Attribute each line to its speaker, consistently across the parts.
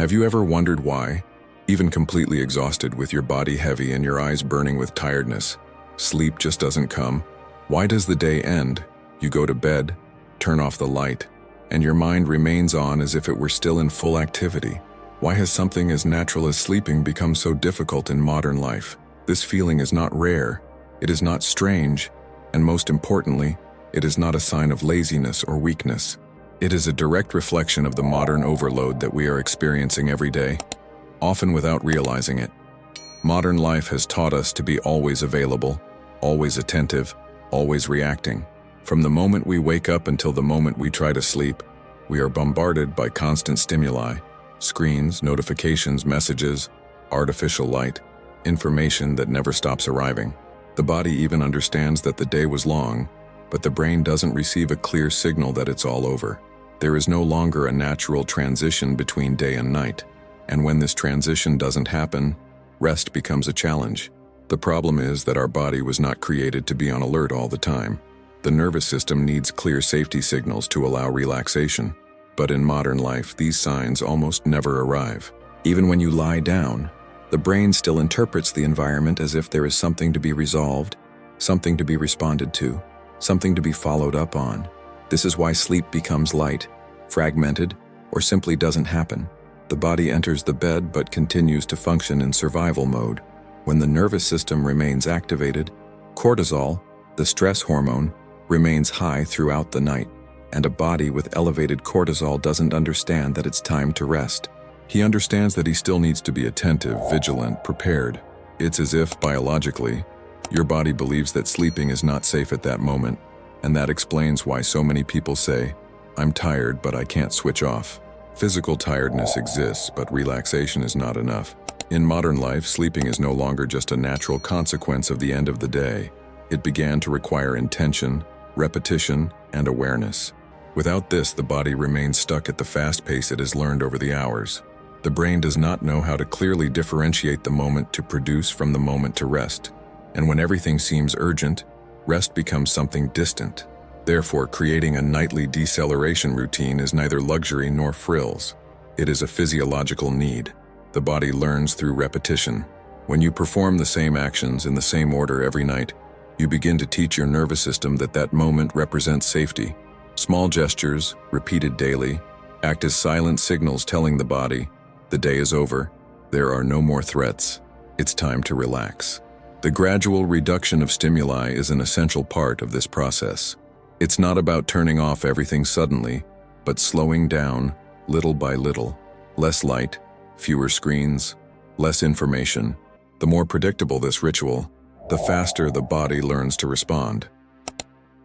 Speaker 1: Have you ever wondered why, even completely exhausted with your body heavy and your eyes burning with tiredness, sleep just doesn't come? Why does the day end? You go to bed, turn off the light, and your mind remains on as if it were still in full activity. Why has something as natural as sleeping become so difficult in modern life? This feeling is not rare, it is not strange, and most importantly, it is not a sign of laziness or weakness. It is a direct reflection of the modern overload that we are experiencing every day, often without realizing it. Modern life has taught us to be always available, always attentive, always reacting. From the moment we wake up until the moment we try to sleep, we are bombarded by constant stimuli, screens, notifications, messages, artificial light, information that never stops arriving. The body even understands that the day was long, but the brain doesn't receive a clear signal that it's all over. There is no longer a natural transition between day and night, and when this transition doesn't happen, rest becomes a challenge. The problem is that our body was not created to be on alert all the time. The nervous system needs clear safety signals to allow relaxation, but in modern life, these signs almost never arrive. Even when you lie down, the brain still interprets the environment as if there is something to be resolved, something to be responded to, something to be followed up on. This is why sleep becomes light, fragmented, or simply doesn't happen. The body enters the bed but continues to function in survival mode. When the nervous system remains activated, cortisol, the stress hormone, remains high throughout the night, and a body with elevated cortisol doesn't understand that it's time to rest. He understands that he still needs to be attentive, vigilant, prepared. It's as if, biologically, your body believes that sleeping is not safe at that moment, and that explains why so many people say, "I'm tired, but I can't switch off." Physical tiredness exists, but relaxation is not enough. In modern life, sleeping is no longer just a natural consequence of the end of the day. It began to require intention, repetition, and awareness. Without this, the body remains stuck at the fast pace it has learned over the hours. The brain does not know how to clearly differentiate the moment to produce from the moment to rest. And when everything seems urgent, rest becomes something distant. Therefore, creating a nightly deceleration routine is neither luxury nor frills. It is a physiological need. The body learns through repetition. When you perform the same actions in the same order every night, you begin to teach your nervous system that that moment represents safety. Small gestures, repeated daily, act as silent signals telling the body, the day is over, there are no more threats, it's time to relax. The gradual reduction of stimuli is an essential part of this process. It's not about turning off everything suddenly, but slowing down, little by little. Less light, fewer screens, less information. The more predictable this ritual, the faster the body learns to respond.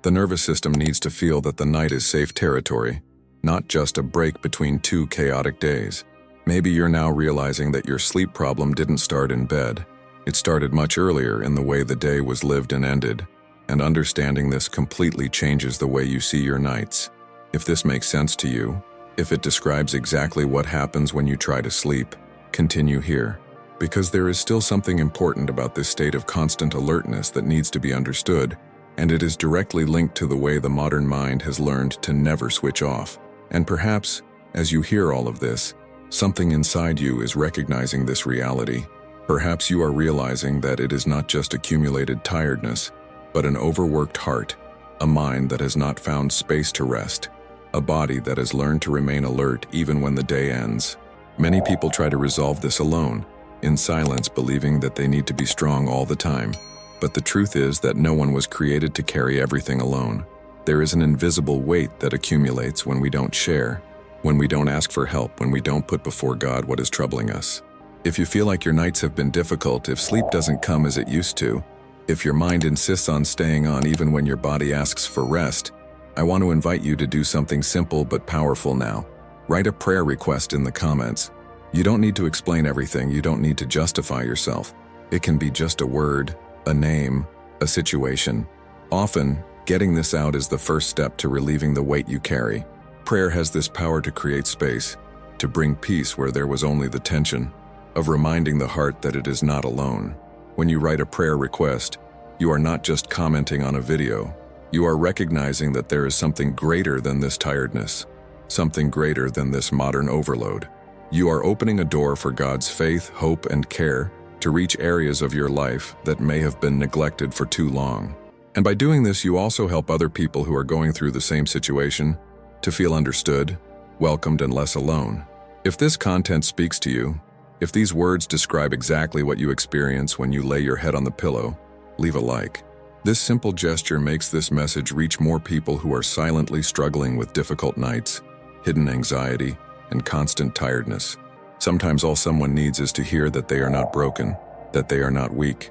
Speaker 1: The nervous system needs to feel that the night is safe territory, not just a break between two chaotic days. Maybe you're now realizing that your sleep problem didn't start in bed. It started much earlier in the way the day was lived and ended, and understanding this completely changes the way you see your nights. If this makes sense to you, if it describes exactly what happens when you try to sleep, continue here, because there is still something important about this state of constant alertness that needs to be understood, and it is directly linked to the way the modern mind has learned to never switch off. And perhaps, as you hear all of this, something inside you is recognizing this reality. Perhaps you are realizing that it is not just accumulated tiredness, but an overworked heart, a mind that has not found space to rest, a body that has learned to remain alert even when the day ends. Many people try to resolve this alone, in silence, believing that they need to be strong all the time. But the truth is that no one was created to carry everything alone. There is an invisible weight that accumulates when we don't share, when we don't ask for help, when we don't put before God what is troubling us. If you feel like your nights have been difficult, if sleep doesn't come as it used to, if your mind insists on staying on even when your body asks for rest, I want to invite you to do something simple but powerful now. Write a prayer request in the comments. You don't need to explain everything, you don't need to justify yourself. It can be just a word, a name, a situation. Often, getting this out is the first step to relieving the weight you carry. Prayer has this power to create space, to bring peace where there was only the tension, of reminding the heart that it is not alone. When you write a prayer request, you are not just commenting on a video. You are recognizing that there is something greater than this tiredness, something greater than this modern overload. You are opening a door for God's faith, hope, and care to reach areas of your life that may have been neglected for too long. And by doing this, you also help other people who are going through the same situation to feel understood, welcomed, and less alone. If this content speaks to you, if these words describe exactly what you experience when you lay your head on the pillow, leave a like. This simple gesture makes this message reach more people who are silently struggling with difficult nights, hidden anxiety, and constant tiredness. Sometimes all someone needs is to hear that they are not broken, that they are not weak,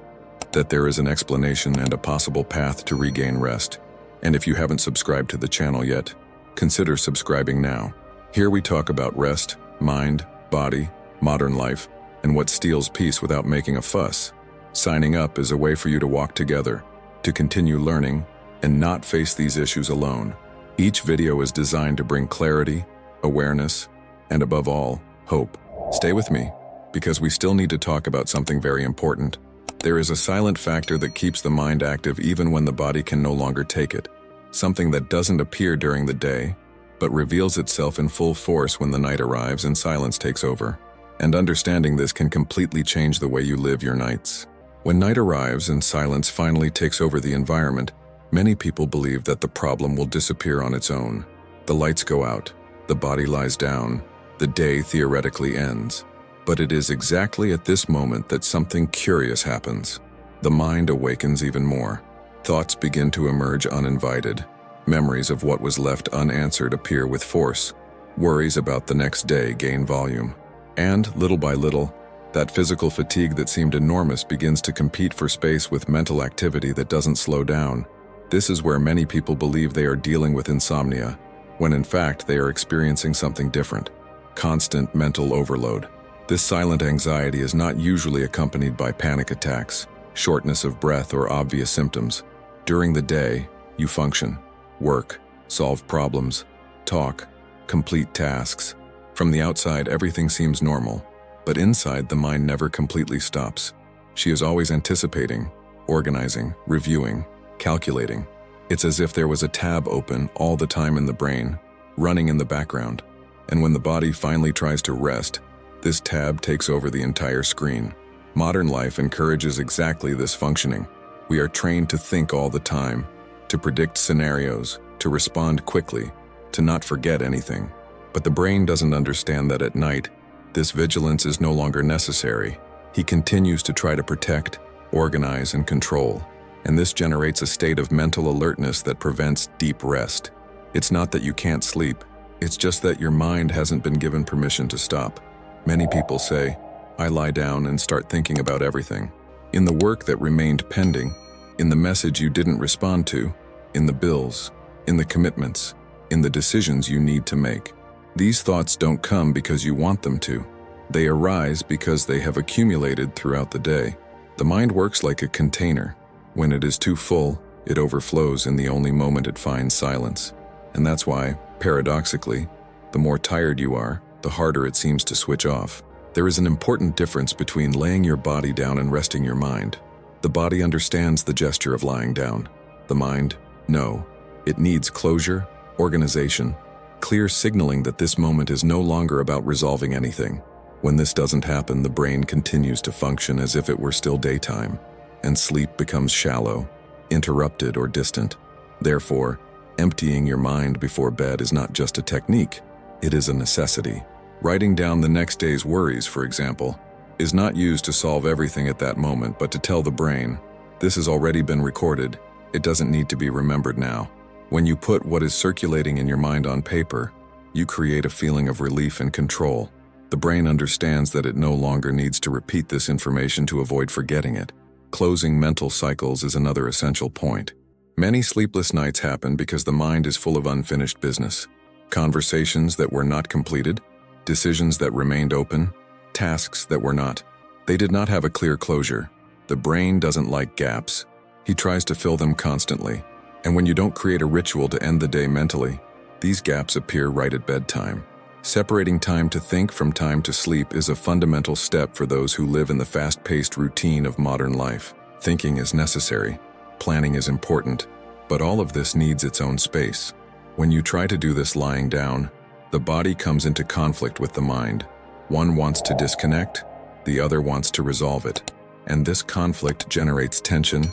Speaker 1: that there is an explanation and a possible path to regain rest. And if you haven't subscribed to the channel yet, consider subscribing now. Here we talk about rest, mind, body, modern life, and what steals peace without making a fuss. Signing up is a way for you to walk together, to continue learning, and not face these issues alone. Each video is designed to bring clarity, awareness, and above all, hope. Stay with me, because we still need to talk about something very important. There is a silent factor that keeps the mind active even when the body can no longer take it. Something that doesn't appear during the day, but reveals itself in full force when the night arrives and silence takes over. And understanding this can completely change the way you live your nights. When night arrives and silence finally takes over the environment, many people believe that the problem will disappear on its own. The lights go out, the body lies down, the day theoretically ends. But it is exactly at this moment that something curious happens. The mind awakens even more. Thoughts begin to emerge uninvited. Memories of what was left unanswered appear with force. Worries about the next day gain volume. And, little by little, that physical fatigue that seemed enormous begins to compete for space with mental activity that doesn't slow down. This is where many people believe they are dealing with insomnia, when in fact they are experiencing something different. Constant mental overload. This silent anxiety is not usually accompanied by panic attacks, shortness of breath, or obvious symptoms. During the day, you function, work, solve problems, talk, complete tasks. From the outside, everything seems normal, but inside, the mind never completely stops. She is always anticipating, organizing, reviewing, calculating. It's as if there was a tab open all the time in the brain, running in the background. And when the body finally tries to rest, this tab takes over the entire screen. Modern life encourages exactly this functioning. We are trained to think all the time, to predict scenarios, to respond quickly, to not forget anything. But the brain doesn't understand that at night, this vigilance is no longer necessary. He continues to try to protect, organize, and control. And this generates a state of mental alertness that prevents deep rest. It's not that you can't sleep. It's just that your mind hasn't been given permission to stop. Many people say, I lie down and start thinking about everything. In the work that remained pending, in the message you didn't respond to, in the bills, in the commitments, in the decisions you need to make. These thoughts don't come because you want them to. They arise because they have accumulated throughout the day. The mind works like a container. When it is too full, it overflows in the only moment it finds silence. And that's why, paradoxically, the more tired you are, the harder it seems to switch off. There is an important difference between laying your body down and resting your mind. The body understands the gesture of lying down. The mind, no. It needs closure, organization, clear signaling that this moment is no longer about resolving anything. When this doesn't happen, the brain continues to function as if it were still daytime, and sleep becomes shallow, interrupted, or distant. Therefore, emptying your mind before bed is not just a technique, it is a necessity. Writing down the next day's worries, for example, is not used to solve everything at that moment, but to tell the brain, this has already been recorded, it doesn't need to be remembered now. When you put what is circulating in your mind on paper, you create a feeling of relief and control. The brain understands that it no longer needs to repeat this information to avoid forgetting it. Closing mental cycles is another essential point. Many sleepless nights happen because the mind is full of unfinished business. Conversations that were not completed, decisions that remained open, tasks that were not. They did not have a clear closure. The brain doesn't like gaps. He tries to fill them constantly. And when you don't create a ritual to end the day mentally, these gaps appear right at bedtime. Separating time to think from time to sleep is a fundamental step for those who live in the fast-paced routine of modern life. Thinking is necessary. Planning is important. But all of this needs its own space. When you try to do this lying down, the body comes into conflict with the mind. One wants to disconnect, the other wants to resolve it. And this conflict generates tension,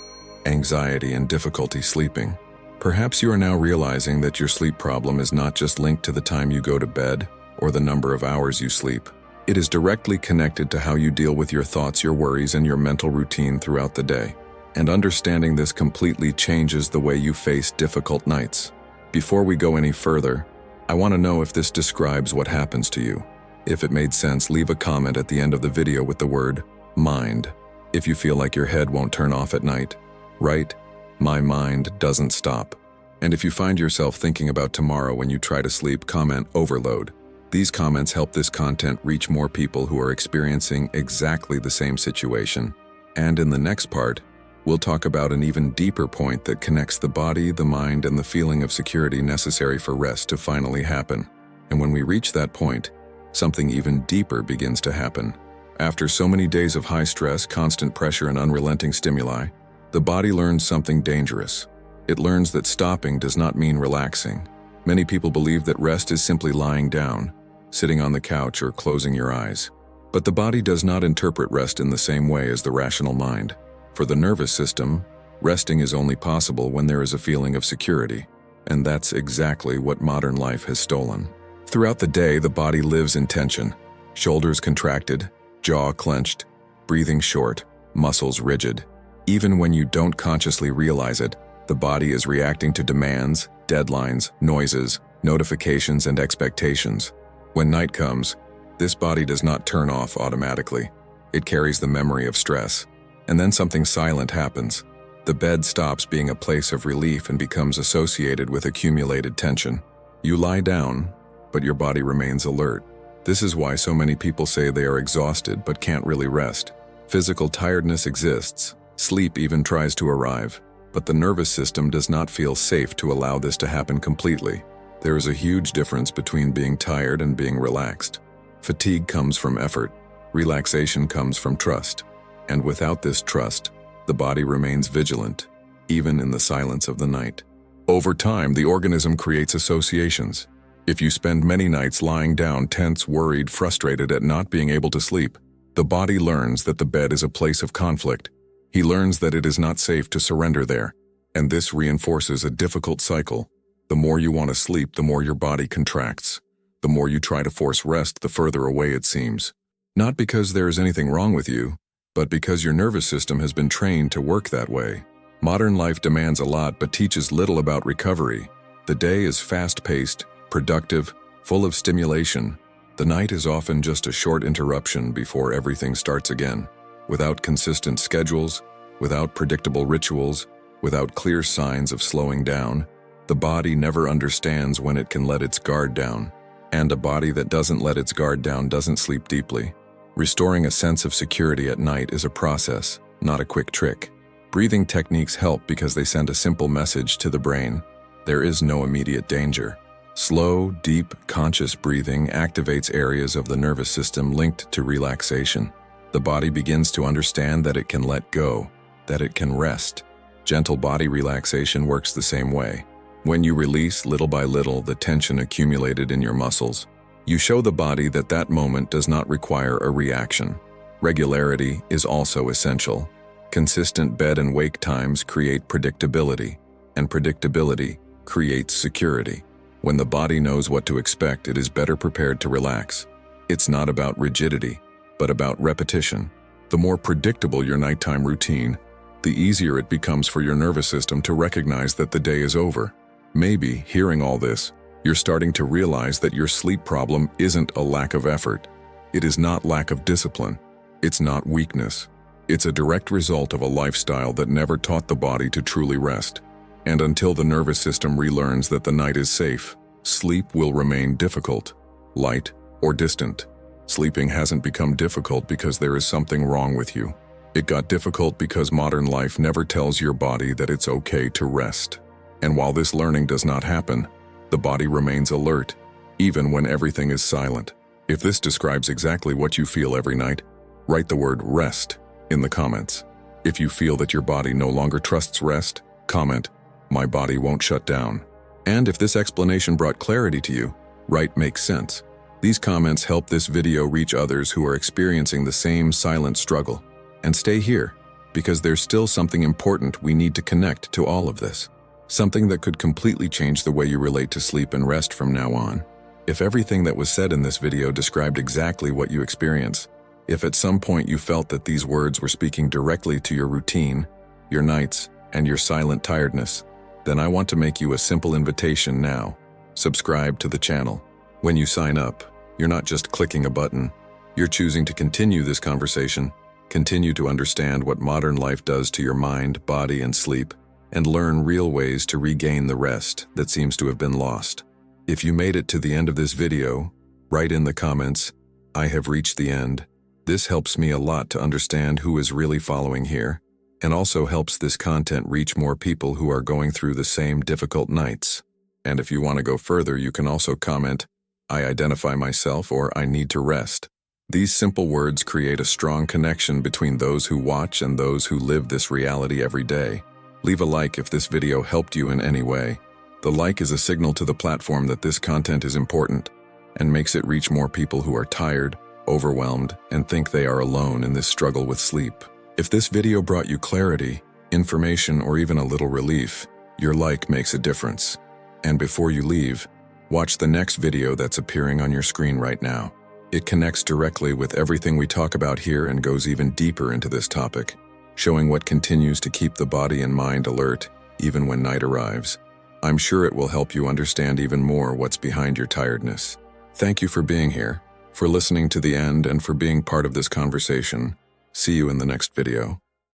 Speaker 1: anxiety, and difficulty sleeping. Perhaps you are now realizing that your sleep problem is not just linked to the time you go to bed or the number of hours you sleep. It is directly connected to how you deal with your thoughts, your worries, and your mental routine throughout the day. And understanding this completely changes the way you face difficult nights. Before we go any further, I want to know if this describes what happens to you. If it made sense, leave a comment at the end of the video with the word mind. If you feel like your head won't turn off at night, write, "My mind doesn't stop." And if you find yourself thinking about tomorrow when you try to sleep, comment overload. These comments help this content reach more people who are experiencing exactly the same situation. And in the next part, we'll talk about an even deeper point that connects the body, the mind, and the feeling of security necessary for rest to finally happen. And when we reach that point, something even deeper begins to happen. After so many days of high stress, constant pressure, and unrelenting stimuli, the body learns something dangerous. It learns that stopping does not mean relaxing. Many people believe that rest is simply lying down, sitting on the couch, or closing your eyes. But the body does not interpret rest in the same way as the rational mind. For the nervous system, resting is only possible when there is a feeling of security. And that's exactly what modern life has stolen. Throughout the day, the body lives in tension. Shoulders contracted, jaw clenched, breathing short, muscles rigid. Even when you don't consciously realize it, the body is reacting to demands, deadlines, noises, notifications, and expectations. When night comes, this body does not turn off automatically. It carries the memory of stress. And then something silent happens. The bed stops being a place of relief and becomes associated with accumulated tension. You lie down, but your body remains alert. This is why so many people say they are exhausted but can't really rest. Physical tiredness exists. Sleep even tries to arrive, but the nervous system does not feel safe to allow this to happen completely. There is a huge difference between being tired and being relaxed. Fatigue comes from effort. Relaxation comes from trust. And without this trust, the body remains vigilant, even in the silence of the night. Over time, the organism creates associations. If you spend many nights lying down, tense, worried, frustrated at not being able to sleep, the body learns that the bed is a place of conflict. He learns that it is not safe to surrender there, and this reinforces a difficult cycle. The more you want to sleep, the more your body contracts. The more you try to force rest, the further away it seems. Not because there is anything wrong with you, but because your nervous system has been trained to work that way. Modern life demands a lot but teaches little about recovery. The day is fast-paced, productive, full of stimulation. The night is often just a short interruption before everything starts again. Without consistent schedules, without predictable rituals, without clear signs of slowing down, the body never understands when it can let its guard down. And a body that doesn't let its guard down doesn't sleep deeply. Restoring a sense of security at night is a process, not a quick trick. Breathing techniques help because they send a simple message to the brain. There is no immediate danger. Slow, deep, conscious breathing activates areas of the nervous system linked to relaxation. The body begins to understand that it can let go, that it can rest. Gentle body relaxation works the same way. When you release little by little the tension accumulated in your muscles, you show the body that that moment does not require a reaction. Regularity is also essential. Consistent bed and wake times create predictability, and predictability creates security. When the body knows what to expect, it is better prepared to relax. It's not about rigidity, but about repetition. The more predictable your nighttime routine, the easier it becomes for your nervous system to recognize that the day is over. Maybe, hearing all this, you're starting to realize that your sleep problem isn't a lack of effort. It is not lack of discipline. It's not weakness. It's a direct result of a lifestyle that never taught the body to truly rest. And until the nervous system relearns that the night is safe, sleep will remain difficult, light, or distant. Sleeping hasn't become difficult because there is something wrong with you. It got difficult because modern life never tells your body that it's okay to rest. And while this learning does not happen, the body remains alert, even when everything is silent. If this describes exactly what you feel every night, write the word rest in the comments. If you feel that your body no longer trusts rest, comment, "My body won't shut down." And if this explanation brought clarity to you, write "makes sense." These comments help this video reach others who are experiencing the same silent struggle. And stay here, because there's still something important we need to connect to all of this. Something that could completely change the way you relate to sleep and rest from now on. If everything that was said in this video described exactly what you experience, if at some point you felt that these words were speaking directly to your routine, your nights, and your silent tiredness, then I want to make you a simple invitation now. Subscribe to the channel. When you sign up, you're not just clicking a button. You're choosing to continue this conversation, continue to understand what modern life does to your mind, body, and sleep, and learn real ways to regain the rest that seems to have been lost. If you made it to the end of this video, write in the comments, "I have reached the end." This helps me a lot to understand who is really following here, and also helps this content reach more people who are going through the same difficult nights. And if you want to go further, you can also comment, "I identify myself," or "I need to rest." These simple words create a strong connection between those who watch and those who live this reality every day. Leave a like if this video helped you in any way. The like is a signal to the platform that this content is important and makes it reach more people who are tired, overwhelmed, and think they are alone in this struggle with sleep. If this video brought you clarity, information, or even a little relief, your like makes a difference. And before you leave, watch the next video that's appearing on your screen right now. It connects directly with everything we talk about here and goes even deeper into this topic, showing what continues to keep the body and mind alert even when night arrives. I'm sure it will help you understand even more what's behind your tiredness. Thank you for being here, for listening to the end, and for being part of this conversation. See you in the next video.